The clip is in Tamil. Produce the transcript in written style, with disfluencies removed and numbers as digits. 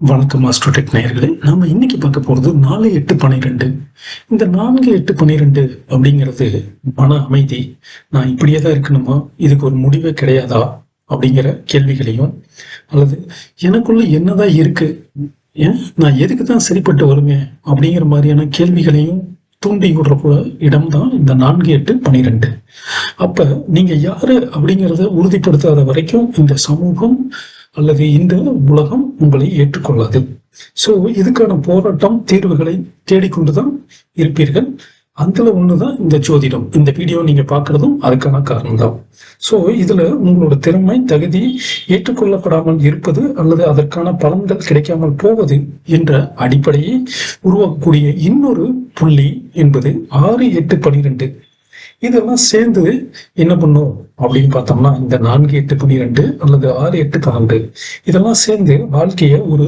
வணக்கம் மாஸ்டர்டெக் நேயர்களே. நாம இன்னைக்கு பார்க்க போறது 4-8-12. இந்த 4-8-12 அப்படிங்கிறது மன அமைதி. நான் இப்படியே தான் இருக்கணுமா, இதுக்கு ஒரு முடிவே கிடையாதா அப்படிங்கிற கேள்விகளையும், அல்லது எனக்குள்ள என்னதான் இருக்கு, ஏன் நான் எதுக்கு தான் சரிப்பட்டு வருவேன் அப்படிங்கிற மாதிரியான கேள்விகளையும் தூண்டி விடுற இடம் தான் இந்த 4-8-12. அப்ப நீங்க யாரு அப்படிங்கிறத உறுதிப்படுத்தாத வரைக்கும் இந்த சமூகம் அல்லது இந்த உலகம் உங்களை ஏற்றுக்கொள்ளாது. சோ இதுக்கான போராட்டம் தீர்வுகளை தேடிக்கொண்டுதான் இருப்பீர்கள். அதுல ஒண்ணுதான் இந்த ஜோதிடம். இந்த வீடியோ நீங்க பாக்குறதும் அதுக்கான காரணம் தான். சோ இதுல உங்களோட திறமை தகுதி ஏற்றுக்கொள்ளப்படாமல் இருப்பது அல்லது அதற்கான பலன்கள் கிடைக்காமல் போவது என்ற அடிப்படையை உருவாக்கக்கூடிய இன்னொரு புள்ளி என்பது 6-8-12. இதெல்லாம் சேர்ந்து என்ன பண்ணும் அப்படின்னு பார்த்தோம்னா, இந்த 4-8-12 அல்லது 6-8-12 இதெல்லாம் சேர்ந்து வாழ்க்கைய ஒரு